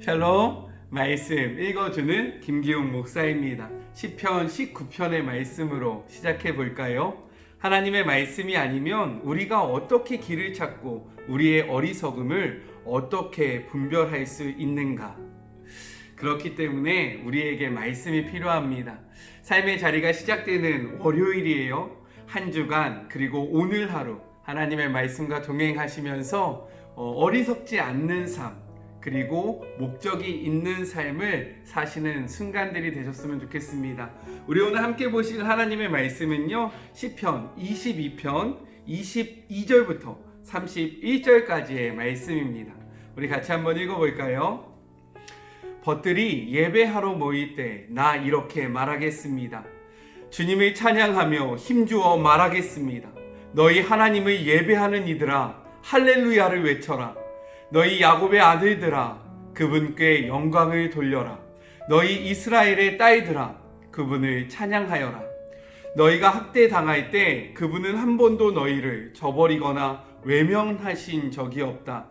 샬롬, 말씀 읽어주는 김기웅 목사입니다. 시편 19편의 말씀으로 시작해 볼까요? 하나님의 말씀이 아니면 우리가 어떻게 길을 찾고 우리의 어리석음을 어떻게 분별할 수 있는가? 그렇기 때문에 우리에게 말씀이 필요합니다. 삶의 자리가 시작되는 월요일이에요. 한 주간 그리고 오늘 하루 하나님의 말씀과 동행하시면서 어리석지 않는 삶 그리고 목적이 있는 삶을 사시는 순간들이 되셨으면 좋겠습니다. 우리 오늘 함께 보실 하나님의 말씀은요, 시편 22편 22절부터 31절까지의 말씀입니다. 우리 같이 한번 읽어볼까요? 벗들이 예배하러 모일 때 나 이렇게 말하겠습니다. 주님을 찬양하며 힘주어 말하겠습니다. 너희 하나님을 예배하는 이들아 할렐루야를 외쳐라. 너희 야곱의 아들들아 그분께 영광을 돌려라. 너희 이스라엘의 딸들아 그분을 찬양하여라. 너희가 학대당할 때 그분은 한 번도 너희를 저버리거나 외면하신 적이 없다.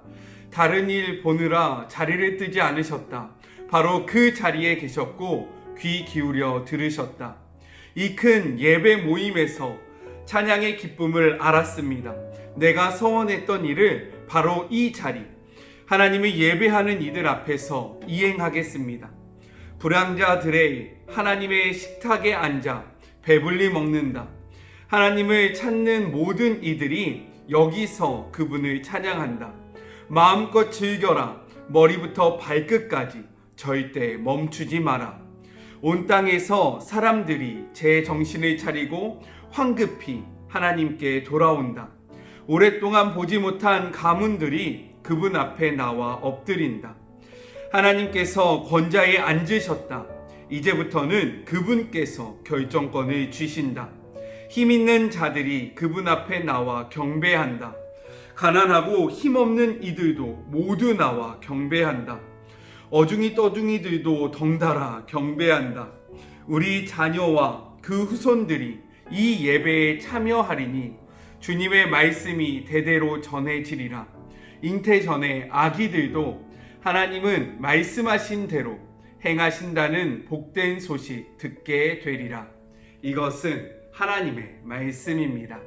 다른 일 보느라 자리를 뜨지 않으셨다. 바로 그 자리에 계셨고 귀 기울여 들으셨다. 이 큰 예배 모임에서 찬양의 기쁨을 알았습니다. 내가 서원했던 일을 바로 이 자리 하나님을 예배하는 이들 앞에서 이행하겠습니다. 불황자들의 하나님의 식탁에 앉아 배불리 먹는다. 하나님을 찾는 모든 이들이 여기서 그분을 찬양한다. 마음껏 즐겨라. 머리부터 발끝까지 절대 멈추지 마라. 온 땅에서 사람들이 제 정신을 차리고 황급히 하나님께 돌아온다. 오랫동안 보지 못한 가문들이 그분 앞에 나와 엎드린다. 하나님께서 권자에 앉으셨다. 이제부터는 그분께서 결정권을 쥐신다. 힘 있는 자들이 그분 앞에 나와 경배한다. 가난하고 힘없는 이들도 모두 나와 경배한다. 어중이 떠중이들도 덩달아 경배한다. 우리 자녀와 그 후손들이 이 예배에 참여하리니 주님의 말씀이 대대로 전해지리라. 잉태 전에 아기들도 하나님은 말씀하신 대로 행하신다는 복된 소식 듣게 되리라. 이것은 하나님의 말씀입니다.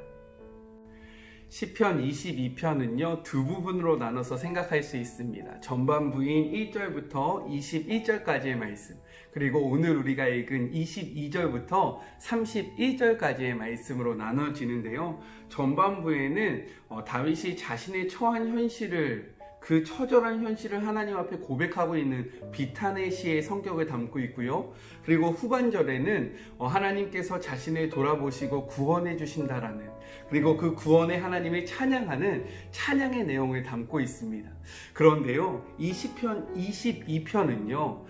시편 22편은요 두 부분으로 나눠서 생각할 수 있습니다. 전반부인 1절부터 21절까지의 말씀, 그리고 오늘 우리가 읽은 22절부터 31절까지의 말씀으로 나눠지는데요. 전반부에는 다윗이 자신의 처한 현실을, 그 처절한 현실을 하나님 앞에 고백하고 있는 비탄의 시의 성격을 담고 있고요. 그리고 후반절에는 하나님께서 자신을 돌아보시고 구원해 주신다라는, 그리고 그 구원의 하나님을 찬양하는 찬양의 내용을 담고 있습니다. 그런데요, 이 시편 22편은요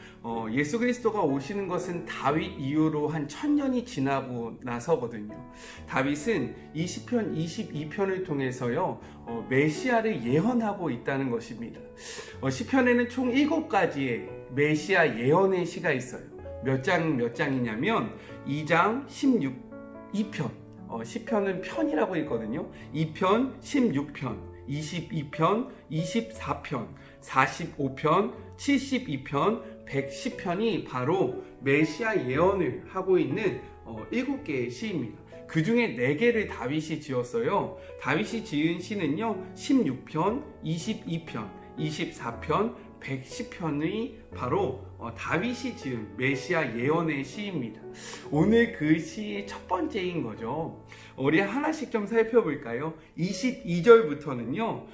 예수 그리스도가 오시는 것은 다윗 이후로 한 1000년이 지나고 나서거든요. 다윗은 이 시편 22편을 통해서요 메시아를 예언하고 있다는 것입니다. 시편에는 총 7가지의 메시아 예언의 시가 있어요. 몇 장이냐면 2장, 2편, 시편은 편이라고 있거든요. 2편, 16편, 22편, 24편, 45편, 72편, 110편이 바로 메시아 예언을 하고 있는 7개의 시입니다. 그 중에 4개를 다윗이 지었어요. 다윗이 지은 시는요 16편, 22편, 24편, 110편이 바로 다윗이 지은 메시아 예언의 시입니다. 오늘 그 시의 첫 번째인 거죠. 우리 하나씩 좀 살펴볼까요? 22절부터는요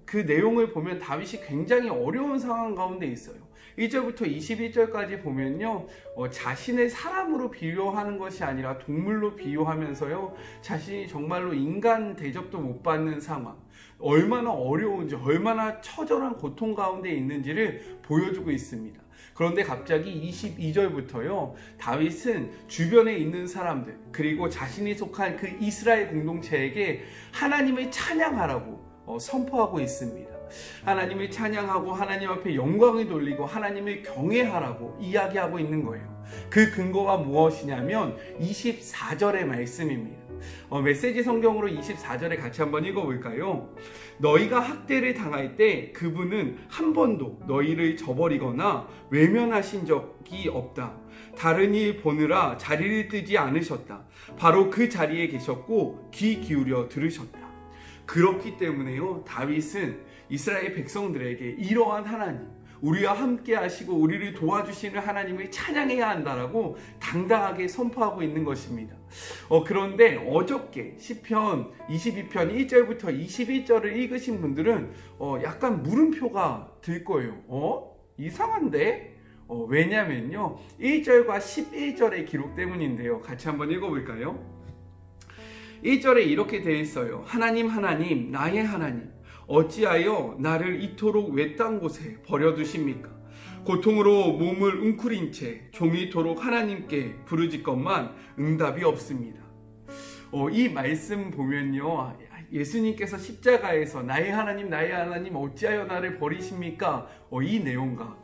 그 내용을 보면 다윗이 굉장히 어려운 상황 가운데 있어요. 1절부터 21절까지 보면요 자신을 사람으로 비유하는 것이 아니라 동물로 비유하면서요 자신이 정말로 인간 대접도 못 받는 상황, 얼마나 어려운지, 얼마나 처절한 고통 가운데 있는지를 보여주고 있습니다. 그런데 갑자기 22절부터요 다윗은 주변에 있는 사람들, 그리고 자신이 속한 그 이스라엘 공동체에게 하나님을 찬양하라고 선포하고 있습니다. 하나님을 찬양하고 하나님 앞에 영광을 돌리고 하나님을 경외하라고 이야기하고 있는 거예요. 그 근거가 무엇이냐면 24절의 말씀입니다. 메시지 성경으로 24절에 같이 한번 읽어볼까요? 너희가 학대를 당할 때 그분은 한 번도 너희를 저버리거나 외면하신 적이 없다. 다른 일 보느라 자리를 뜨지 않으셨다. 바로 그 자리에 계셨고 귀 기울여 들으셨다. 그렇기 때문에요, 다윗은 이스라엘 백성들에게 이러한 하나님, 우리와 함께 하시고 우리를 도와주시는 하나님을 찬양해야 한다라고 당당하게 선포하고 있는 것입니다. 그런데 어저께 시편 22편 1절부터 21절을 읽으신 분들은 약간 물음표가 들 거예요. 이상한데? 왜냐면요, 1절과 11절의 기록 때문인데요. 같이 한번 읽어볼까요? 1절에 이렇게 되어 있어요. 하나님, 하나님, 나의 하나님, 어찌하여 나를 이토록 외딴 곳에 버려두십니까? 고통으로 몸을 웅크린 채 종이토록 하나님께 부르짖건만 응답이 없습니다. 이 말씀 보면요, 예수님께서 십자가에서 나의 하나님 어찌하여 나를 버리십니까? 이 내용과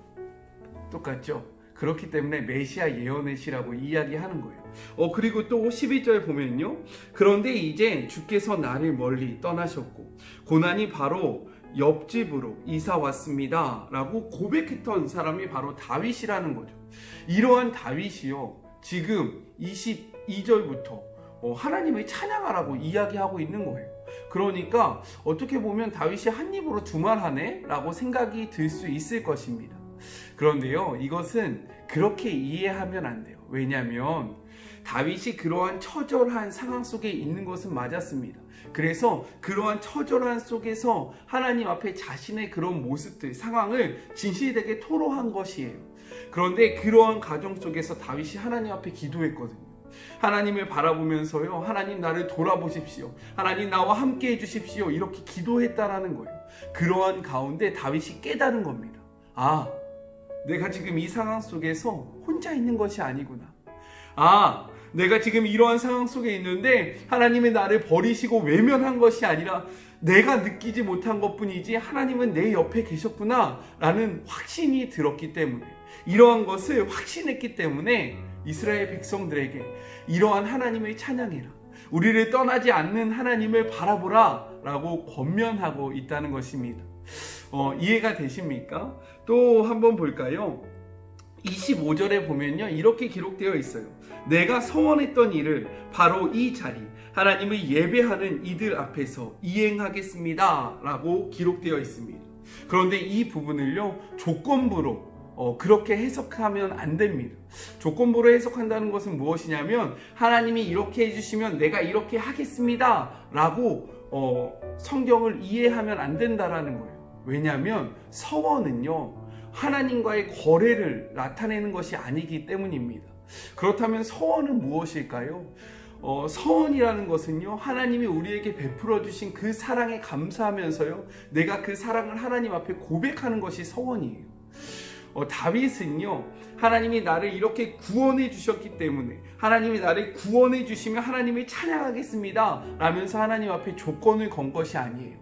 똑같죠? 그렇기 때문에 메시아 예언의 시라고 이야기하는 거예요. 그리고 또 12절 보면요, 그런데 이제 주께서 나를 멀리 떠나셨고 고난이 바로 옆집으로 이사 왔습니다 라고 고백했던 사람이 바로 다윗이라는 거죠. 이러한 다윗이요, 지금 22절부터 하나님을 찬양하라고 이야기하고 있는 거예요. 그러니까 어떻게 보면 다윗이 한 입으로 두말하네 라고 생각이 들 수 있을 것입니다. 그런데요, 이것은 그렇게 이해하면 안 돼요. 왜냐하면 다윗이 그러한 처절한 상황 속에 있는 것은 맞았습니다. 그래서 그러한 처절한 속에서 하나님 앞에 자신의 그런 모습들, 상황을 진실되게 토로한 것이에요. 그런데 그러한 과정 속에서 다윗이 하나님 앞에 기도했거든요. 하나님을 바라보면서요, 하나님 나를 돌아보십시오, 하나님 나와 함께 해주십시오, 이렇게 기도했다라는 거예요. 그러한 가운데 다윗이 깨달은 겁니다. 내가 지금 이 상황 속에서 혼자 있는 것이 아니구나. 내가 지금 이러한 상황 속에 있는데 하나님이 나를 버리시고 외면한 것이 아니라 내가 느끼지 못한 것뿐이지 하나님은 내 옆에 계셨구나 라는 확신이 들었기 때문에, 이러한 것을 확신했기 때문에 이스라엘 백성들에게 이러한 하나님을 찬양해라, 우리를 떠나지 않는 하나님을 바라보라 라고 권면하고 있다는 것입니다. 이해가 되십니까? 또 한번 볼까요? 25절에 보면요, 이렇게 기록되어 있어요. 내가 서원했던 일을 바로 이 자리, 하나님을 예배하는 이들 앞에서 이행하겠습니다 라고 기록되어 있습니다. 그런데 이 부분을요, 조건부로 그렇게 해석하면 안 됩니다. 조건부로 해석한다는 것은 무엇이냐면, 하나님이 이렇게 해주시면 내가 이렇게 하겠습니다 라고 성경을 이해하면 안 된다라는 거예요. 왜냐하면 서원은요, 하나님과의 거래를 나타내는 것이 아니기 때문입니다. 그렇다면 서원은 무엇일까요? 서원이라는 것은요, 하나님이 우리에게 베풀어 주신 그 사랑에 감사하면서요, 내가 그 사랑을 하나님 앞에 고백하는 것이 서원이에요. 다윗은요, 하나님이 나를 이렇게 구원해 주셨기 때문에, 하나님이 나를 구원해 주시면 하나님을 찬양하겠습니다 라면서 하나님 앞에 조건을 건 것이 아니에요.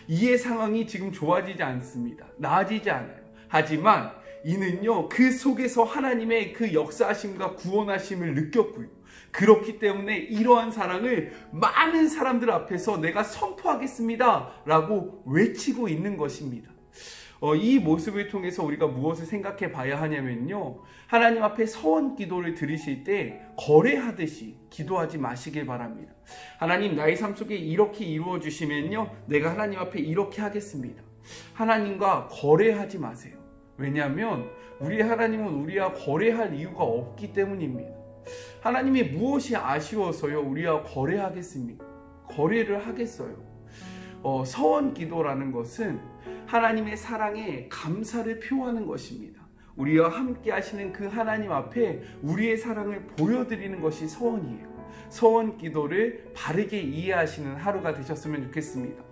이의 상황이 지금 좋아지지 않습니다. 나아지지 않아요. 하지만 이는요, 그 속에서 하나님의 그 역사하심과 구원하심을 느꼈고요, 그렇기 때문에 이러한 사랑을 많은 사람들 앞에서 내가 선포하겠습니다 라고 외치고 있는 것입니다. 이 모습을 통해서 우리가 무엇을 생각해 봐야 하냐면요, 하나님 앞에 서원 기도를 드리실 때 거래하듯이 기도하지 마시길 바랍니다. 하나님, 나의 삶 속에 이렇게 이루어 주시면요, 내가 하나님 앞에 이렇게 하겠습니다. 하나님과 거래하지 마세요. 왜냐하면 우리 하나님은 우리와 거래할 이유가 없기 때문입니다. 하나님이 무엇이 아쉬워서요 우리와 거래하겠습니까? 거래를 하겠어요. 서원 기도라는 것은 하나님의 사랑에 감사를 표하는 것입니다. 우리와 함께 하시는 그 하나님 앞에 우리의 사랑을 보여드리는 것이 서원이에요. 서원 기도를 바르게 이해하시는 하루가 되셨으면 좋겠습니다.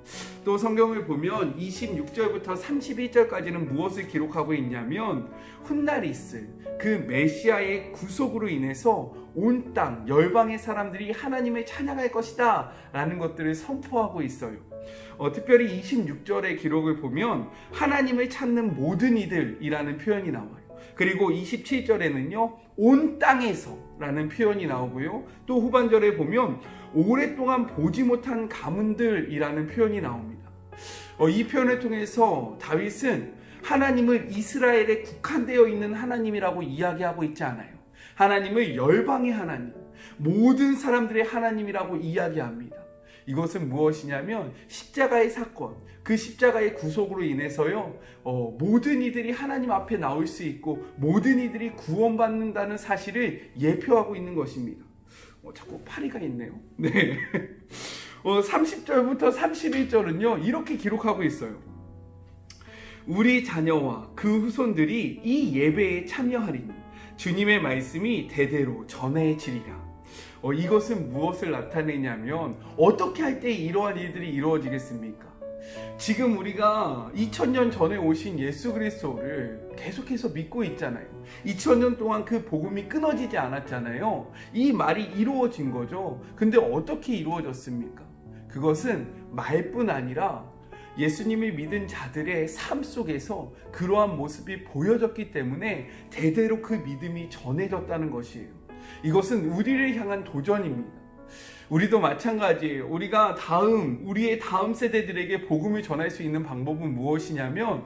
또 성경을 보면 26절부터 31절까지는 무엇을 기록하고 있냐면, 훗날 있을 그 메시아의 구속으로 인해서 온 땅 열방의 사람들이 하나님을 찬양할 것이다 라는 것들을 선포하고 있어요. 특별히 26절의 기록을 보면 하나님을 찾는 모든 이들이라는 표현이 나와요. 그리고 27절에는요, 온 땅에서 라는 표현이 나오고요. 또 후반절에 보면 오랫동안 보지 못한 가문들이라는 표현이 나옵니다. 이 표현을 통해서 다윗은 하나님을 이스라엘에 국한되어 있는 하나님이라고 이야기하고 있지 않아요. 하나님을 열방의 하나님, 모든 사람들의 하나님이라고 이야기합니다. 이것은 무엇이냐면 십자가의 사건, 그 십자가의 구속으로 인해서요, 모든 이들이 하나님 앞에 나올 수 있고 모든 이들이 구원받는다는 사실을 예표하고 있는 것입니다. 자꾸 파리가 있네요. 네. 30절부터 31절은요, 이렇게 기록하고 있어요. 우리 자녀와 그 후손들이 이 예배에 참여하리니 주님의 말씀이 대대로 전해지리라. 이것은 무엇을 나타내냐면 어떻게 할 때 이러한 일들이 이루어지겠습니까? 지금 우리가 2000년 전에 오신 예수 그리스도를 계속해서 믿고 있잖아요. 2000년 동안 그 복음이 끊어지지 않았잖아요. 이 말이 이루어진 거죠. 근데 어떻게 이루어졌습니까? 그것은 말뿐 아니라 예수님을 믿은 자들의 삶 속에서 그러한 모습이 보여졌기 때문에 대대로 그 믿음이 전해졌다는 것이에요. 이것은 우리를 향한 도전입니다. 우리도 마찬가지예요. 우리의 다음 세대들에게 복음을 전할 수 있는 방법은 무엇이냐면,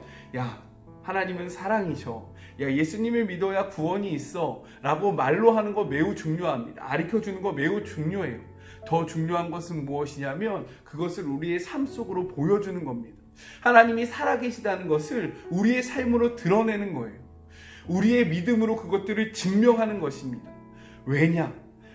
하나님은 사랑이셔, 예수님을 믿어야 구원이 있어 라고 말로 하는 거 매우 중요합니다. 가르쳐주는 거 매우 중요해요. 더 중요한 것은 무엇이냐면 그것을 우리의 삶 속으로 보여주는 겁니다. 하나님이 살아계시다는 것을 우리의 삶으로 드러내는 거예요. 우리의 믿음으로 그것들을 증명하는 것입니다. 왜냐?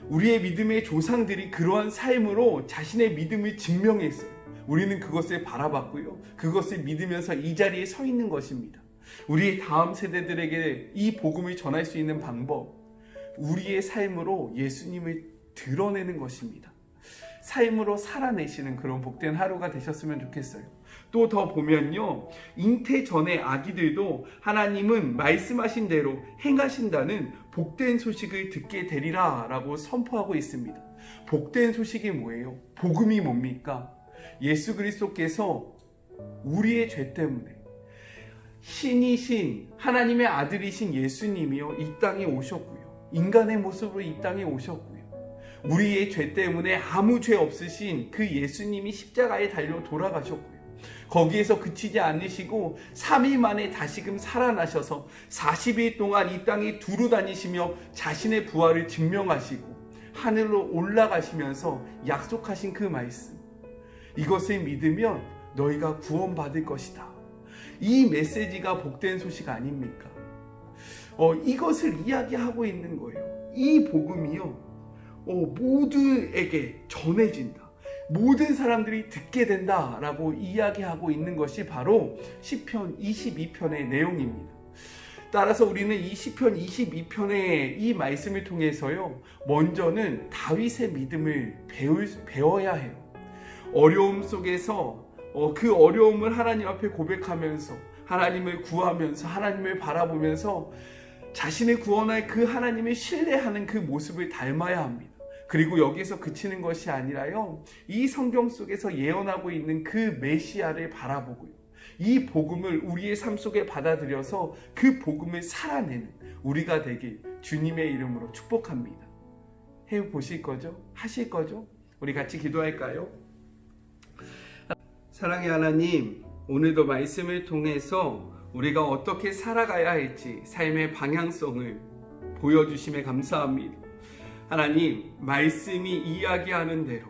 우리의 믿음의 조상들이 그러한 삶으로 자신의 믿음을 증명했어요. 우리는 그것을 바라봤고요, 그것을 믿으면서 이 자리에 서 있는 것입니다. 우리의 다음 세대들에게 이 복음을 전할 수 있는 방법, 우리의 삶으로 예수님을 드러내는 것입니다. 삶으로 살아내시는 그런 복된 하루가 되셨으면 좋겠어요. 또 더 보면요, 잉태 전의 아기들도 하나님은 말씀하신 대로 행하신다는 복된 소식을 듣게 되리라 라고 선포하고 있습니다. 복된 소식이 뭐예요? 복음이 뭡니까? 예수 그리스도께서 우리의 죄 때문에 신이신 하나님의 아들이신 예수님이요, 이 땅에 오셨고요, 인간의 모습으로 이 땅에 오셨고요, 우리의 죄 때문에 아무 죄 없으신 그 예수님이 십자가에 달려 돌아가셨고요, 거기에서 그치지 않으시고 3일 만에 다시금 살아나셔서 40일 동안 이 땅에 두루 다니시며 자신의 부활을 증명하시고 하늘로 올라가시면서 약속하신 그 말씀, 이것을 믿으면 너희가 구원받을 것이다. 이 메시지가 복된 소식 아닙니까? 이것을 이야기하고 있는 거예요. 이 복음이요, 모두에게 전해진다, 모든 사람들이 듣게 된다라고 이야기하고 있는 것이 바로 시편 22편의 내용입니다. 따라서 우리는 이 시편 22편의 이 말씀을 통해서요, 먼저는 다윗의 믿음을 배워야 해요. 어려움 속에서 그 어려움을 하나님 앞에 고백하면서 하나님을 구하면서 하나님을 바라보면서 자신을 구원할 그 하나님을 신뢰하는 그 모습을 닮아야 합니다. 그리고 여기서 그치는 것이 아니라요, 이 성경 속에서 예언하고 있는 그 메시아를 바라보고요, 이 복음을 우리의 삶 속에 받아들여서 그 복음을 살아내는 우리가 되길 주님의 이름으로 축복합니다. 해보실 거죠? 하실 거죠? 우리 같이 기도할까요? 사랑의 하나님, 오늘도 말씀을 통해서 우리가 어떻게 살아가야 할지 삶의 방향성을 보여주심에 감사합니다. 하나님, 말씀이 이야기하는 대로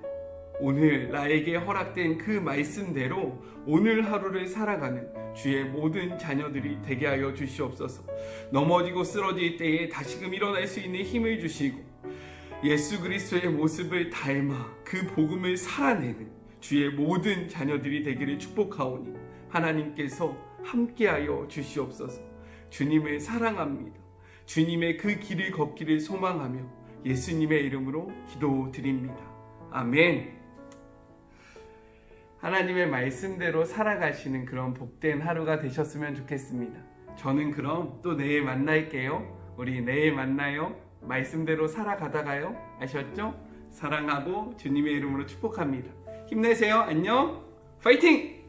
오늘 나에게 허락된 그 말씀대로 오늘 하루를 살아가는 주의 모든 자녀들이 되게 하여 주시옵소서. 넘어지고 쓰러질 때에 다시금 일어날 수 있는 힘을 주시고 예수 그리스도의 모습을 닮아 그 복음을 살아내는 주의 모든 자녀들이 되기를 축복하오니 하나님께서 함께하여 주시옵소서. 주님을 사랑합니다. 주님의 그 길을 걷기를 소망하며 예수님의 이름으로 기도드립니다. 아멘. 하나님의 말씀대로 살아가시는 그런 복된 하루가 되셨으면 좋겠습니다. 저는 그럼 또 내일 만날게요. 우리 내일 만나요. 말씀대로 살아가다가요. 아셨죠? 사랑하고 주님의 이름으로 축복합니다. 힘내세요. 안녕. 파이팅!